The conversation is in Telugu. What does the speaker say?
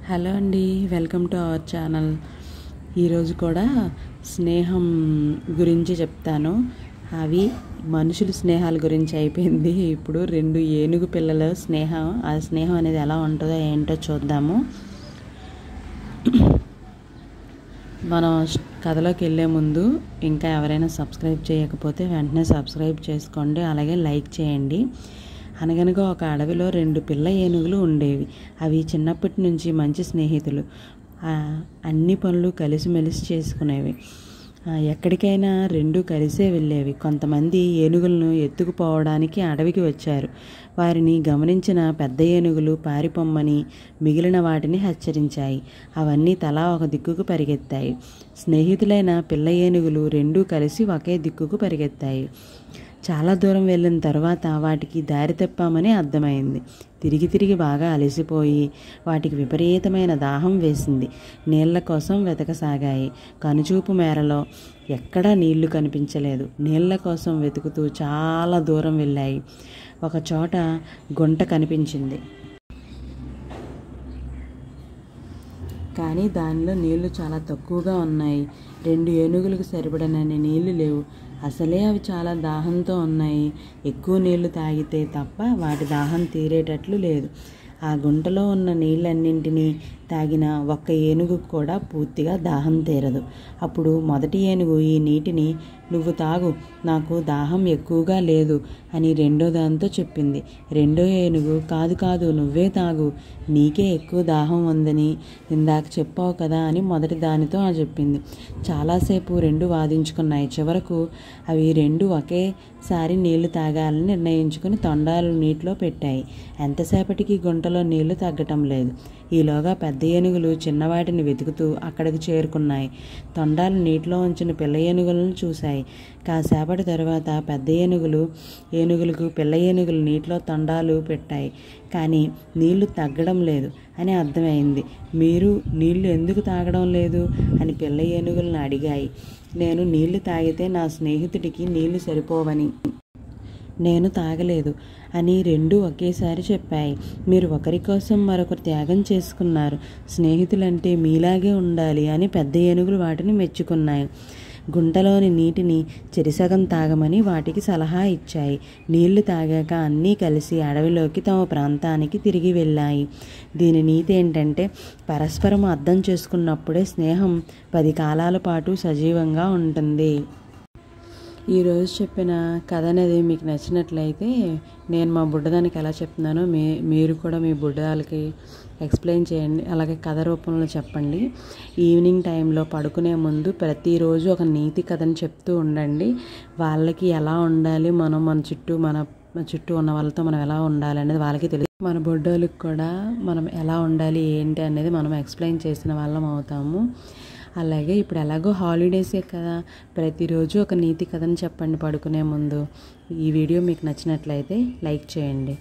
హలో అండి, వెల్కమ్ టు అవర్ ఛానల్. ఈరోజు కూడా స్నేహం గురించి చెప్తాను. అవి మనుషుల స్నేహాల గురించి అయిపోయింది. ఇప్పుడు 2 ఏనుగు పిల్లల స్నేహం, ఆ స్నేహం అనేది ఎలా ఉంటుందో ఏంటో చూద్దాము. మనం కథలోకి వెళ్ళే ముందు ఇంకా ఎవరైనా సబ్స్క్రైబ్ చేయకపోతే వెంటనే సబ్స్క్రైబ్ చేసుకోండి, అలాగే లైక్ చేయండి. అనగనగా ఒక అడవిలో 2 పిల్ల ఏనుగులు ఉండేవి. అవి చిన్నప్పటి నుంచి మంచి స్నేహితులు. అన్ని పనులు కలిసిమెలిసి చేసుకునేవి. ఎక్కడికైనా 2 కలిసే వెళ్ళేవి. కొంతమంది ఏనుగులను ఎత్తుకుపోవడానికి అడవికి వచ్చారు. వారిని గమనించిన పెద్ద ఏనుగులు పారిపోమ్మని మిగిలిన వాటిని హెచ్చరించాయి. అవన్నీ తలా ఒక దిక్కుకు పరిగెత్తాయి. స్నేహితులైన పిల్ల ఏనుగులు 2 కలిసి ఒకే దిక్కుకు పరిగెత్తాయి. చాలా దూరం వెళ్ళిన తర్వాత వాటికి దారి తప్పామని అర్థమైంది. తిరిగి బాగా అలసిపోయి వాటికి విపరీతమైన దాహం వేసింది. నీళ్ల కోసం వెతకసాగాయి. కనుచూపు మేరలో ఎక్కడా నీళ్లు కనిపించలేదు. నీళ్ల కోసం వెతుకుతూ చాలా దూరం వెళ్ళాయి. ఒక చోట గుంట కనిపించింది. కానీ దానిలో నీళ్లు చాలా తక్కువగా ఉన్నాయి. 2 ఏనుగులకు సరిపడనన్ని నీళ్లు లేవు. అసలే అవి చాలా దాహంతో ఉన్నాయి. ఎక్కువ నీళ్లు తాగితే తప్ప వాటి దాహం తీరేటట్లు లేదు. ఆ గుంటలో ఉన్న నీళ్ళన్నింటినీ తాగిన ఒక్క ఏనుగు కూడా పూర్తిగా దాహం తీరదు. అప్పుడు మొదటి ఏనుగు ఈ నీటిని నువ్వు తాగు, నాకు దాహం ఎక్కువగా లేదు అని రెండో దాంతో చెప్పింది. రెండో ఏనుగు కాదు నువ్వే తాగు, నీకే ఎక్కువ దాహం ఉందని ఇందాక చెప్పావు కదా అని మొదటి దానితో చెప్పింది. చాలాసేపు 2 వాదించుకున్నాయి. చివరకు అవి 2 ఒకేసారి నీళ్లు తాగాలని నిర్ణయించుకుని తొండాలు నీటిలో పెట్టాయి. ఎంతసేపటికి గుంటలో నీళ్లు తగ్గటం లేదు. ఈలోగా పెద్ద ఏనుగులు చిన్నవాటిని వెతుకుతూ అక్కడికి చేరుకున్నాయి. తొండాలు నీటిలో ఉంచిన పిల్ల ఏనుగులను చూశాయి. కాసేపటి తరువాత పెద్ద ఏనుగులకు పిల్ల ఏనుగులు నీటిలో తొండాలు పెట్టాయి. కానీ నీళ్లు తగ్గడం లేదు అని అర్థమైంది. మీరు నీళ్లు ఎందుకు తాగడం లేదు అని పిల్ల ఏనుగులను అడిగాయి. నేను నీళ్లు తాగితే నా స్నేహితుడికి నీళ్లు సరిపోవని నేను తాగలేదు అని 2 ఒకేసారి చెప్పాయి. మీరు ఒకరి కోసం మరొకరు త్యాగం చేసుకున్నారు. స్నేహితులంటే మీలాగే ఉండాలి అని పెద్ద ఏనుగులు వాటిని మెచ్చుకున్నాయి. గుంటలోని నీటిని చెరిసగం తాగమని వాటికి సలహా ఇచ్చాయి. నీళ్లు తాగాక అన్నీ కలిసి అడవిలోకి తమ ప్రాంతానికి తిరిగి వెళ్ళాయి. దీని నీతి ఏంటంటే, పరస్పరం అర్థం చేసుకున్నప్పుడే స్నేహం 10 కాలాల పాటు సజీవంగా ఉంటుంది. ఈరోజు చెప్పిన కథ అనేది మీకు నచ్చినట్లయితే నేను మా బుడ్డదానికి ఎలా చెప్తున్నానో మీరు కూడా మీ బుడ్డదాలకి ఎక్స్ప్లెయిన్ చేయండి. అలాగే కథ రూపంలో చెప్పండి. ఈవినింగ్ టైంలో పడుకునే ముందు ప్రతిరోజు ఒక నీతి కథను చెప్తూ ఉండండి. వాళ్ళకి ఎలా ఉండాలి, మన చుట్టూ ఉన్న వాళ్ళతో మనం ఎలా ఉండాలి అనేది వాళ్ళకి తెలియదు. మన బుడ్డోళ్ళకి కూడా మనం ఎలా ఉండాలి ఏంటి అనేది మనం ఎక్స్ప్లెయిన్ చేసిన వాళ్ళం అవుతాము. అలాగే ఇప్పుడు ఎలాగో హాలిడేసే కదా, ప్రతిరోజు ఒక నీతి కథను చెప్పండి పడుకునే ముందు. ఈ వీడియో మీకు నచ్చినట్లయితే లైక్ చేయండి.